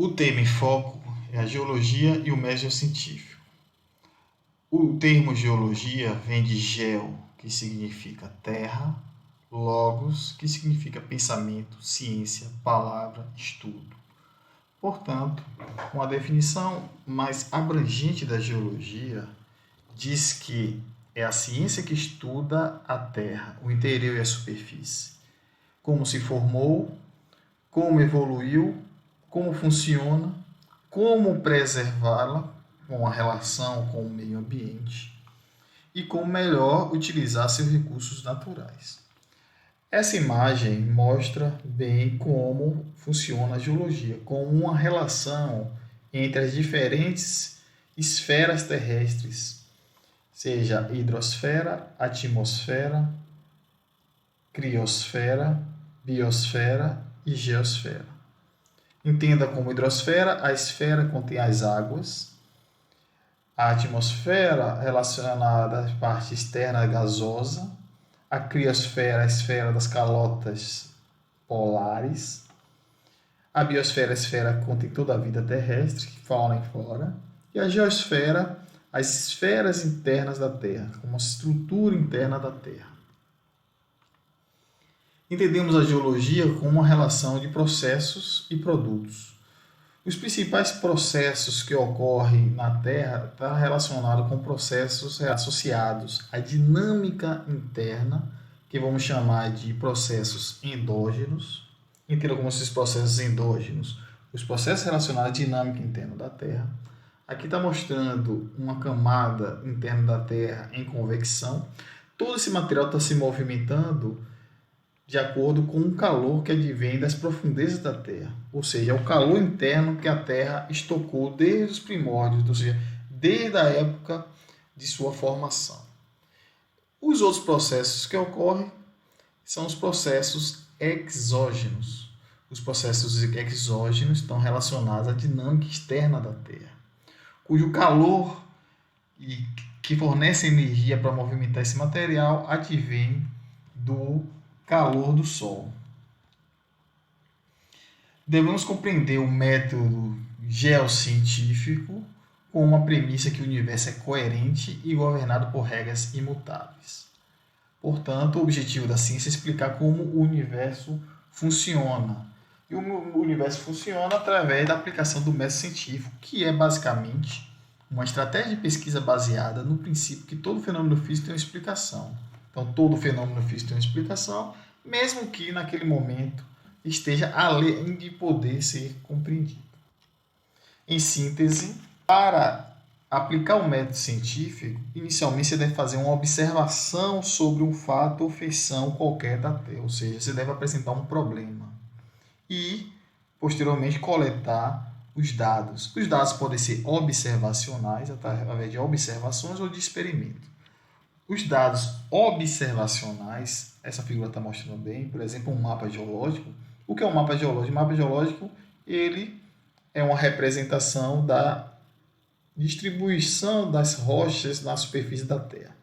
O tema em foco é a geologia e o método científico. O termo geologia vem de geo, que significa terra, logos, que significa pensamento, ciência, palavra, estudo. Portanto, uma definição mais abrangente da geologia diz que é a ciência que estuda a terra, o interior e a superfície, como se formou, como evoluiu, como funciona, como preservá-la com a relação com o meio ambiente e como melhor utilizar seus recursos naturais. Essa imagem mostra bem como funciona a geologia, como uma relação entre as diferentes esferas terrestres, seja hidrosfera, atmosfera, criosfera, biosfera e geosfera. Entenda como hidrosfera, a esfera contém as águas, a atmosfera relacionada à parte externa gasosa, a criosfera, a esfera das calotas polares, a biosfera, a esfera que contém toda a vida terrestre, fauna e flora, e a geosfera, as esferas internas da Terra, como a estrutura interna da Terra. Entendemos a geologia como uma relação de processos e produtos. Os principais processos que ocorrem na Terra estão relacionados com processos associados à dinâmica interna, que vamos chamar de processos endógenos. Entenda como esses processos endógenos, os processos relacionados à dinâmica interna da Terra. Aqui está mostrando uma camada interna da Terra em convecção. Todo esse material está se movimentando de acordo com o calor que advém das profundezas da Terra, ou seja, é o calor interno que a Terra estocou desde os primórdios, ou seja, desde a época de sua formação. Os outros processos que ocorrem são os processos exógenos. Os processos exógenos estão relacionados à dinâmica externa da Terra, cujo calor que fornece energia para movimentar esse material advém do calor do Sol. Devemos compreender o método geocientífico com uma premissa que o universo é coerente e governado por regras imutáveis. Portanto, o objetivo da ciência é explicar como o universo funciona. E o universo funciona através da aplicação do método científico, que é basicamente uma estratégia de pesquisa baseada no princípio que todo fenômeno físico tem uma explicação. Então, todo fenômeno físico tem uma explicação, mesmo que naquele momento esteja além de poder ser compreendido. Em síntese, para aplicar o método científico, inicialmente você deve fazer uma observação sobre um fato ou feição qualquer da Terra, ou seja, você deve apresentar um problema e, posteriormente, coletar os dados. Os dados podem ser observacionais, através de observações ou de experimento. Os dados observacionais, essa figura está mostrando bem, por exemplo, um mapa geológico. O que é um mapa geológico? O mapa geológico ele é uma representação da distribuição das rochas na superfície da Terra.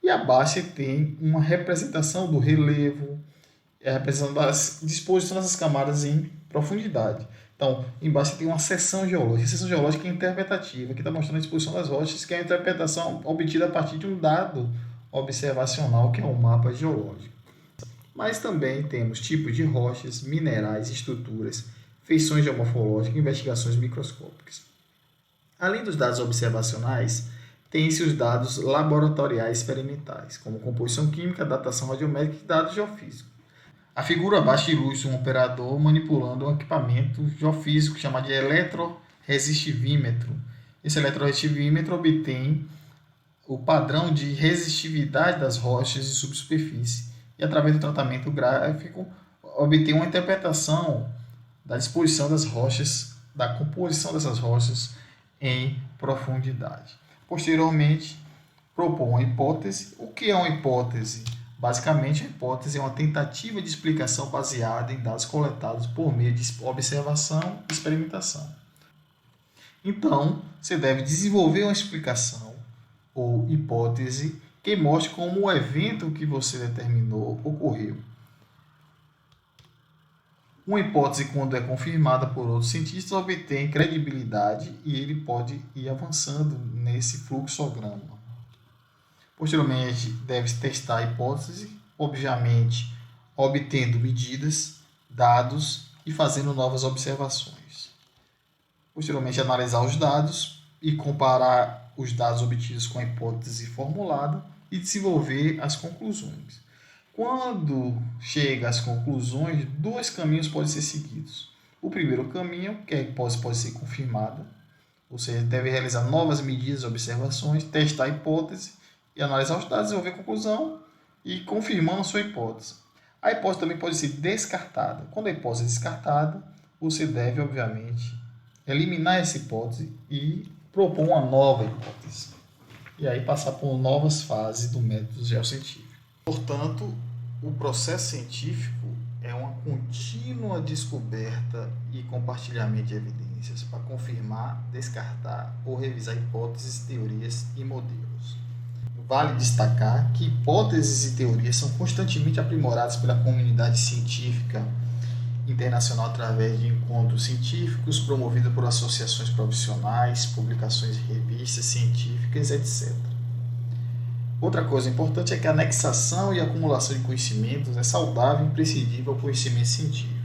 E abaixo tem uma representação do relevo, a representação da disposição dessas camadas em profundidade. Então, embaixo tem uma seção geológica. A seção geológica é interpretativa, que está mostrando a disposição das rochas, que é a interpretação obtida a partir de um dado observacional, que é um mapa geológico. Mas também temos tipos de rochas, minerais, estruturas, feições geomorfológicas e investigações microscópicas. Além dos dados observacionais, tem-se os dados laboratoriais experimentais, como composição química, datação radiométrica e dados geofísicos. A figura abaixo ilustra um operador manipulando um equipamento geofísico chamado de eletroresistivímetro. Esse eletroresistivímetro obtém o padrão de resistividade das rochas de subsuperfície e, através do tratamento gráfico, obtém uma interpretação da disposição das rochas, da composição dessas rochas em profundidade. Posteriormente, propõe uma hipótese. O que é uma hipótese? Basicamente, a hipótese é uma tentativa de explicação baseada em dados coletados por meio de observação e experimentação. Então, você deve desenvolver uma explicação ou hipótese que mostre como o evento que você determinou ocorreu. Uma hipótese, quando é confirmada por outros cientistas, obtém credibilidade e ele pode ir avançando nesse fluxograma. Posteriormente, deve-se testar a hipótese, obviamente obtendo medidas, dados e fazendo novas observações. Posteriormente, analisar os dados e comparar os dados obtidos com a hipótese formulada e desenvolver as conclusões. Quando chega às conclusões, dois caminhos podem ser seguidos. O primeiro caminho, que a hipótese pode ser confirmada, ou seja, deve realizar novas medidas e observações, testar a hipótese e analisar os dados, desenvolver a conclusão e confirmando a sua hipótese. A hipótese também pode ser descartada. Quando a hipótese é descartada, você deve, obviamente, eliminar essa hipótese e propor uma nova hipótese. E aí passar por novas fases do método geocientífico. Portanto, o processo científico é uma contínua descoberta e compartilhamento de evidências para confirmar, descartar ou revisar hipóteses, teorias e modelos. Vale destacar que hipóteses e teorias são constantemente aprimoradas pela comunidade científica internacional através de encontros científicos promovidos por associações profissionais, publicações em revistas científicas, etc. Outra coisa importante é que a anexação e acumulação de conhecimentos é saudável e imprescindível ao conhecimento científico.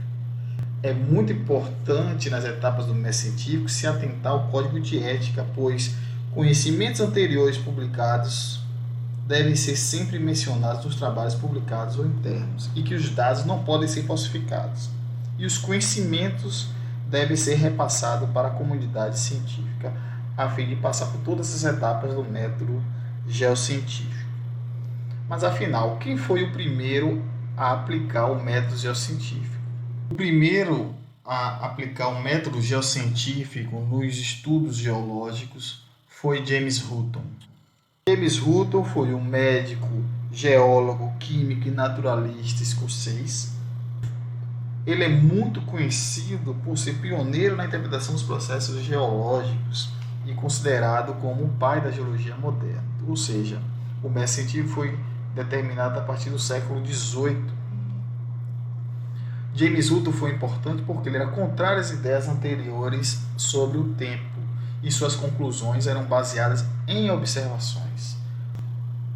É muito importante nas etapas do método científico se atentar ao código de ética, pois conhecimentos anteriores publicados devem ser sempre mencionados nos trabalhos publicados ou internos e que os dados não podem ser falsificados. E os conhecimentos devem ser repassados para a comunidade científica a fim de passar por todas as etapas do método geocientífico. Mas afinal, quem foi o primeiro a aplicar o método geocientífico? O primeiro a aplicar o método geocientífico nos estudos geológicos foi James Hutton. James Hutton foi um médico, geólogo, químico e naturalista escocês. Ele é muito conhecido por ser pioneiro na interpretação dos processos geológicos e considerado como o pai da geologia moderna. Ou seja, o método científico foi determinado a partir do século XVIII. James Hutton foi importante porque ele era contrário às ideias anteriores sobre o tempo e suas conclusões eram baseadas em observações.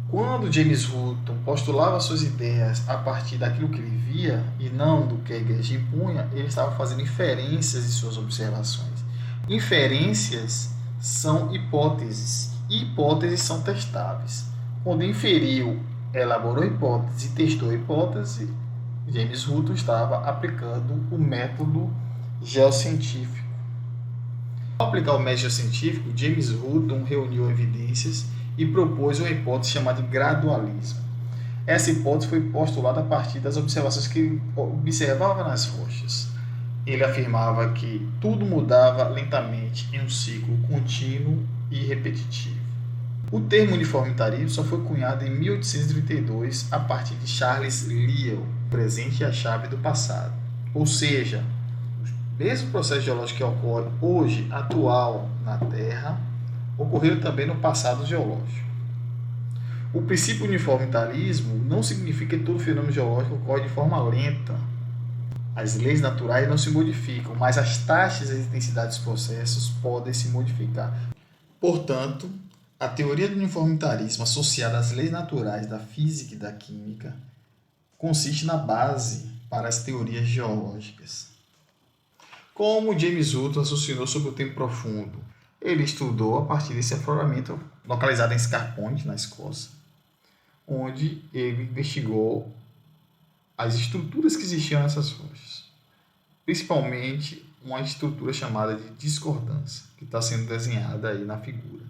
Quando James Hutton postulava suas ideias a partir daquilo que ele via e não do que a igreja impunha, ele estava fazendo inferências de suas observações. Inferências são hipóteses e hipóteses são testáveis. Quando inferiu, elaborou hipótese e testou a hipótese, James Hutton estava aplicando o método geocientífico. Ao aplicar o método geocientífico, James Hutton reuniu evidências e propôs uma hipótese chamada de gradualismo. Essa hipótese foi postulada a partir das observações que ele observava nas rochas. Ele afirmava que tudo mudava lentamente em um ciclo contínuo e repetitivo. O termo uniformitarismo só foi cunhado em 1832 a partir de Charles Lyell, o presente e a chave do passado. Ou seja, o mesmo processo geológico que ocorre hoje, atual, na Terra, ocorreu também no passado geológico. O princípio uniformitarismo não significa que todo fenômeno geológico ocorre de forma lenta. As leis naturais não se modificam, mas as taxas e intensidades dos processos podem se modificar. Portanto, a teoria do uniformitarismo associada às leis naturais da física e da química consiste na base para as teorias geológicas. Como James Hutton raciocinou sobre o tempo profundo? Ele estudou a partir desse afloramento localizado em Scarpoint, na Escócia, onde ele investigou as estruturas que existiam nessas rochas, principalmente uma estrutura chamada de discordância, que está sendo desenhada aí na figura.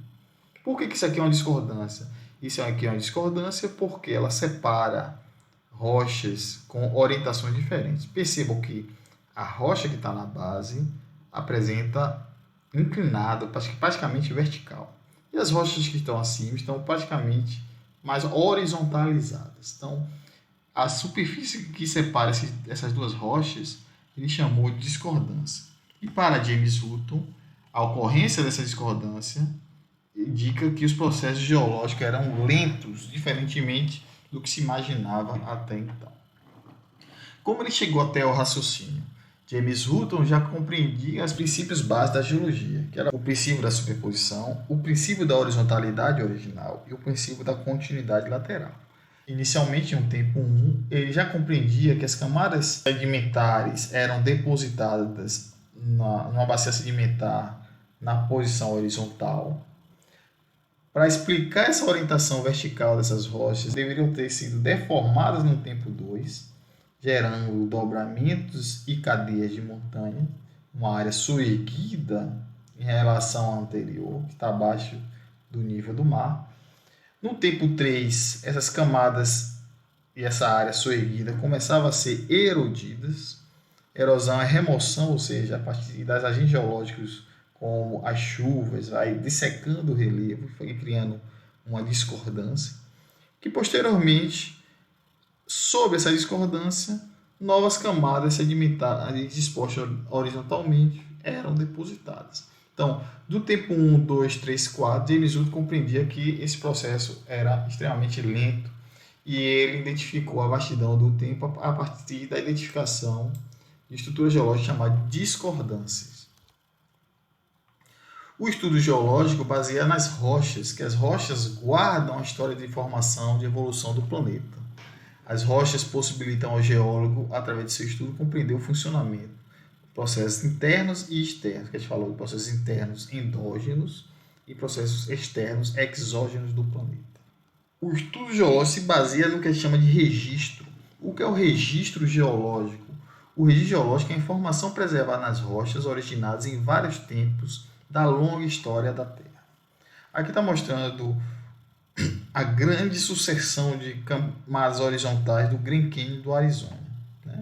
Por que isso aqui é uma discordância? Isso aqui é uma discordância porque ela separa rochas com orientações diferentes. Percebam que a rocha que está na base apresenta inclinado, praticamente vertical. E as rochas que estão acima estão praticamente mais horizontalizadas. Então, a superfície que separa essas duas rochas, ele chamou de discordância. E para James Hutton, a ocorrência dessa discordância indica que os processos geológicos eram lentos, diferentemente do que se imaginava até então. Como ele chegou até o raciocínio? James Hutton já compreendia os princípios básicos da geologia, que era o princípio da superposição, o princípio da horizontalidade original e o princípio da continuidade lateral. Inicialmente, em um tempo 1, ele já compreendia que as camadas sedimentares eram depositadas numa bacia sedimentar na posição horizontal. Para explicar essa orientação vertical dessas rochas, deveriam ter sido deformadas no tempo 2, gerando dobramentos e cadeias de montanha, uma área soerguida em relação à anterior, que está abaixo do nível do mar. No tempo 3, essas camadas e essa área soerguida começavam a ser erodidas. Erosão é remoção, ou seja, a partir das agentes geológicos como as chuvas, vai dissecando o relevo, foi criando uma discordância, que posteriormente, sob essa discordância, novas camadas sedimentares dispostas horizontalmente eram depositadas. Então, do tempo 1, 2, 3, 4, James Hutton compreendia que esse processo era extremamente lento e ele identificou a vastidão do tempo a partir da identificação de estrutura geológica chamada discordâncias. O estudo geológico baseia nas rochas, que as rochas guardam a história de formação e evolução do planeta. As rochas possibilitam ao geólogo, através de seu estudo, compreender o funcionamento processos internos e externos, que a gente falou de processos internos endógenos e processos externos exógenos do planeta. O estudo geológico se baseia no que a gente chama de registro. O que é o registro geológico? O registro geológico é a informação preservada nas rochas originadas em vários tempos da longa história da Terra. Aqui está mostrando a grande sucessão de camadas horizontais do Grand Canyon do Arizona.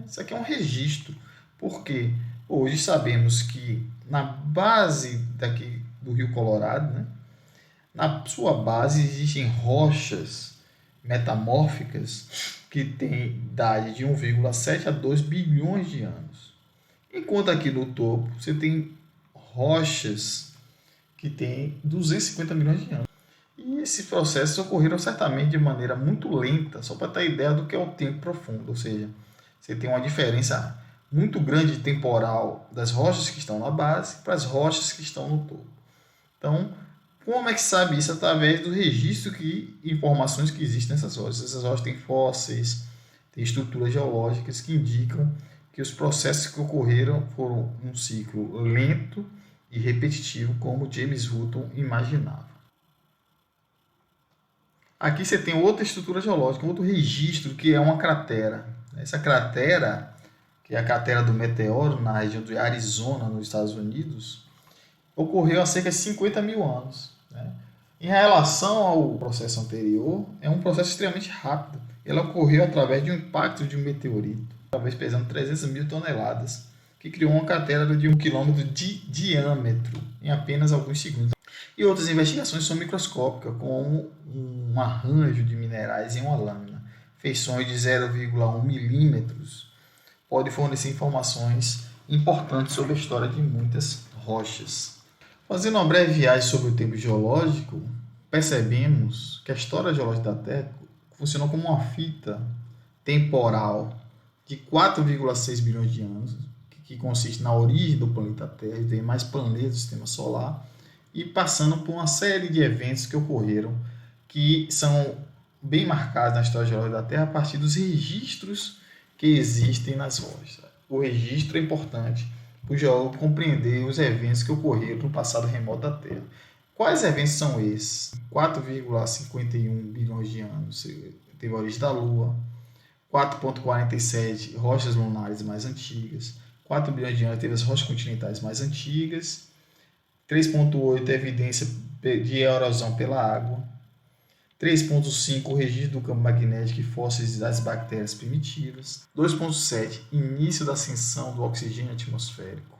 Isso aqui é um registro. Por quê? Hoje sabemos que na base daqui do Rio Colorado, na sua base existem rochas metamórficas que têm idade de 1,7 a 2 bilhões de anos. Enquanto aqui no topo você tem rochas que têm 250 milhões de anos. E esses processos ocorreram certamente de maneira muito lenta, só para ter ideia do que é o tempo profundo, ou seja, você tem uma diferença muito grande temporal das rochas que estão na base para as rochas que estão no topo. Então, como é que se sabe isso? Através do registro e informações que existem nessas rochas. Essas rochas têm fósseis, têm estruturas geológicas que indicam que os processos que ocorreram foram um ciclo lento e repetitivo, como James Hutton imaginava. Aqui você tem outra estrutura geológica, outro registro, que é uma cratera. Essa cratera, que é a cratera do meteoro na região de Arizona, nos Estados Unidos, ocorreu há cerca de 50 mil anos. Em relação ao processo anterior, é um processo extremamente rápido. Ele ocorreu através de um impacto de um meteorito, talvez pesando 300 mil toneladas, que criou uma cratera de 1 quilômetro de diâmetro em apenas alguns segundos. E outras investigações são microscópicas, como um arranjo de minerais em uma lâmina, feições de 0,1 milímetros, pode fornecer informações importantes sobre a história de muitas rochas. Fazendo uma breve viagem sobre o tempo geológico, percebemos que a história geológica da Terra funcionou como uma fita temporal de 4,6 bilhões de anos, que consiste na origem do planeta Terra e demais planetas do Sistema Solar, e passando por uma série de eventos que ocorreram, que são bem marcados na história geológica da Terra a partir dos registros que existem nas rochas. O registro é importante para o geólogo compreender os eventos que ocorreram no passado remoto da Terra. Quais eventos são esses? 4,51 bilhões de anos teve a origem da Lua, 4,47 rochas lunares mais antigas, 4 bilhões de anos teve as rochas continentais mais antigas, 3,8 evidência de erosão pela água, 3,5 registro do campo magnético e fósseis das bactérias primitivas, 2,7 início da ascensão do oxigênio atmosférico,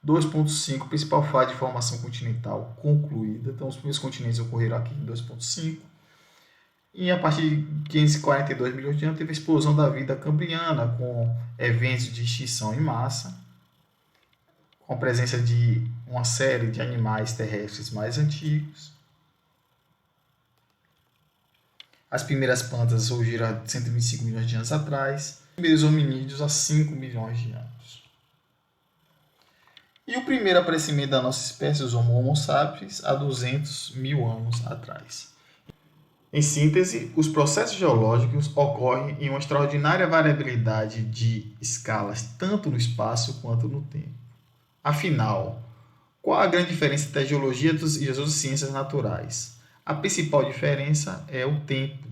2,5 principal fase de formação continental concluída, então os primeiros continentes ocorreram aqui em 2,5, e a partir de 542 milhões de anos teve a explosão da vida cambriana com eventos de extinção em massa, com a presença de uma série de animais terrestres mais antigos. As primeiras plantas surgiram há 125 milhões de anos atrás, os primeiros hominídeos há 5 milhões de anos. e o primeiro aparecimento da nossa espécie, os Homo sapiens, há 200 mil anos atrás. Em síntese, os processos geológicos ocorrem em uma extraordinária variabilidade de escalas, tanto no espaço quanto no tempo. Afinal, qual a grande diferença entre a geologia e as outras ciências naturais? A principal diferença é o tempo.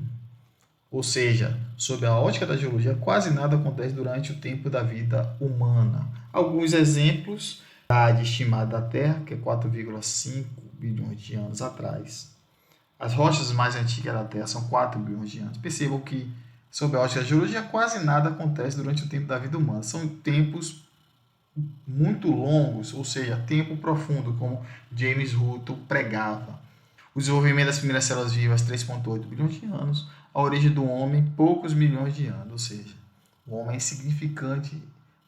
Ou seja, sob a ótica da geologia, quase nada acontece durante o tempo da vida humana. Alguns exemplos: a idade estimada da Terra, que é 4,5 bilhões de anos atrás. As rochas mais antigas da Terra são 4 bilhões de anos. Percebam que, sob a ótica da geologia, quase nada acontece durante o tempo da vida humana. São tempos muito longos, ou seja, tempo profundo, como James Hutton pregava. O desenvolvimento das primeiras células vivas, 3,8 bilhões de anos. A origem do homem, poucos milhões de anos. Ou seja, o homem é insignificante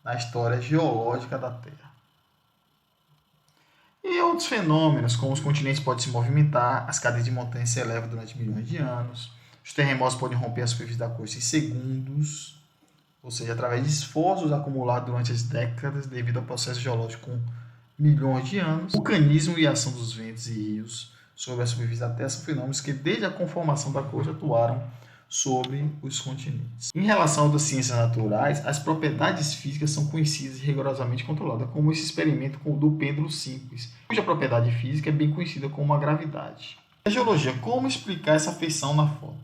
na história geológica da Terra. E outros fenômenos, como os continentes podem se movimentar, as cadeias de montanhas se elevam durante milhões de anos, os terremotos podem romper a superfície da costa em segundos, ou seja, através de esforços acumulados durante as décadas devido ao processo geológico com milhões de anos. O vulcanismo e a ação dos ventos e rios sobre a superfície da Terra são fenômenos que, desde a conformação da costa, atuaram sobre os continentes. Em relação às ciências naturais, as propriedades físicas são conhecidas e rigorosamente controladas, como esse experimento do pêndulo simples, cuja propriedade física é bem conhecida como a gravidade. A geologia, como explicar essa feição na foto?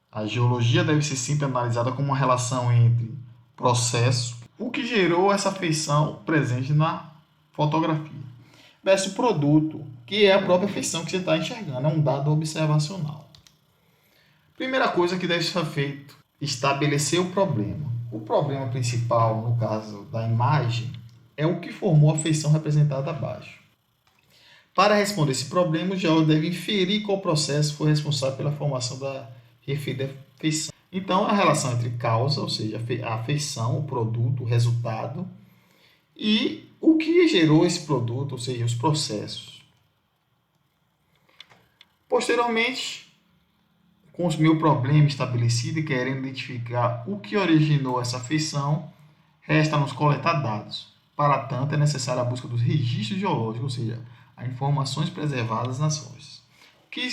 A geologia deve ser sempre analisada como uma relação entre processo, o que gerou essa feição presente na fotografia, versus produto, que é a própria feição que você está enxergando, é um dado observacional. Primeira coisa que deve ser feito, estabelecer o problema. O problema principal, no caso da imagem, é o que formou a feição representada abaixo. Para responder esse problema, o geólogo deve inferir qual processo foi responsável pela formação da referida feição. Então, a relação entre causa, ou seja, a feição, o produto, o resultado, e o que gerou esse produto, ou seja, os processos. Posteriormente, com o meu problema estabelecido e querendo identificar o que originou essa feição, resta-nos coletar dados. Para tanto, é necessária a busca dos registros geológicos, ou seja, as informações preservadas nas rochas.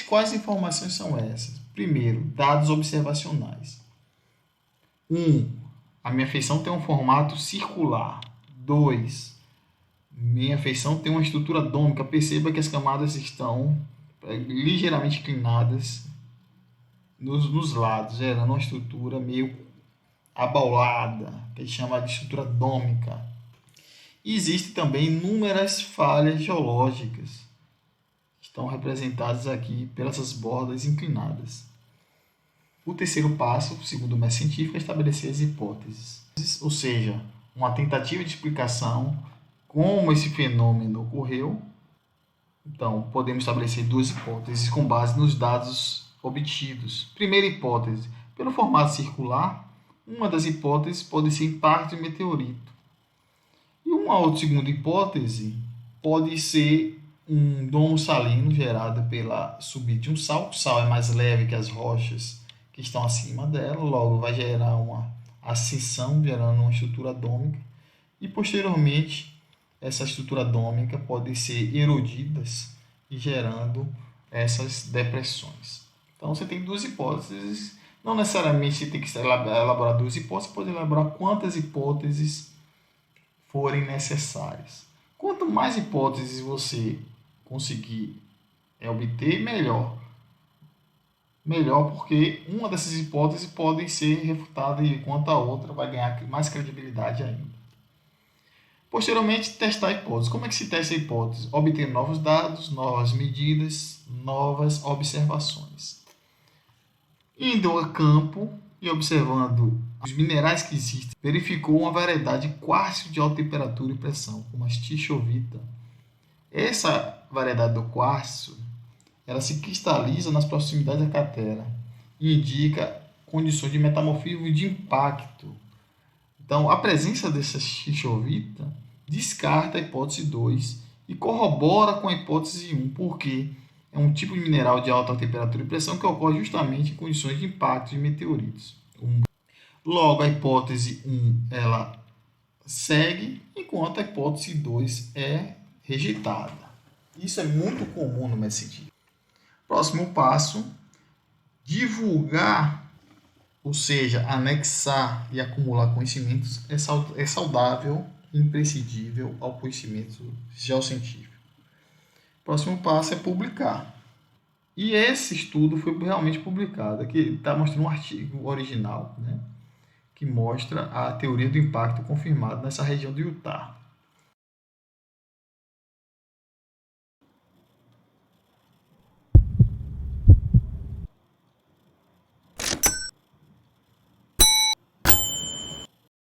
Quais informações são essas? Primeiro, dados observacionais. 1. A minha feição tem um formato circular. 2. Minha feição tem uma estrutura dômica. Perceba que as camadas estão ligeiramente inclinadas nos lados, gerando uma estrutura meio abaulada, que a gente chama de estrutura dômica. Existem também inúmeras falhas geológicas, que estão representadas aqui pelas bordas inclinadas. O terceiro passo, segundo o método científico, é estabelecer as hipóteses, ou seja, uma tentativa de explicação como esse fenômeno ocorreu. Então, podemos estabelecer duas hipóteses com base nos dados obtidos. Primeira hipótese, pelo formato circular, uma das hipóteses pode ser impacto de meteorito. E uma outra segunda hipótese pode ser um domo salino gerado pela subida de um sal. O sal é mais leve que as rochas que estão acima dela, logo vai gerar uma ascensão, gerando uma estrutura dômica. E posteriormente, essa estrutura dômica pode ser erodidas e gerando essas depressões. Então você tem duas hipóteses, não necessariamente você tem que elaborar duas hipóteses, pode elaborar quantas hipóteses forem necessárias. Quanto mais hipóteses você conseguir obter, melhor. Melhor porque uma dessas hipóteses pode ser refutada enquanto a outra vai ganhar mais credibilidade ainda. Posteriormente, testar a hipótese. Como é que se testa a hipótese? Obter novos dados, novas medidas, novas observações. Indo a campo e observando os minerais que existem, verificou uma variedade de quartzo de alta temperatura e pressão, como a stishovita. Essa variedade do quartzo, ela se cristaliza nas proximidades da cratera e indica condições de metamorfismo e de impacto. Então, a presença dessa stishovita descarta a hipótese 2 e corrobora com a hipótese 1, porque é um tipo de mineral de alta temperatura e pressão que ocorre justamente em condições de impacto de meteoritos. Logo, a hipótese 1 ela segue, enquanto a hipótese 2 é rejeitada. Isso é muito comum no método científico. Próximo passo, divulgar, ou seja, anexar e acumular conhecimentos é saudável e imprescindível ao conhecimento geocientífico. Próximo passo é publicar. E esse estudo foi realmente publicado. Aqui está mostrando um artigo original, né, que mostra a teoria do impacto confirmada nessa região do Utah.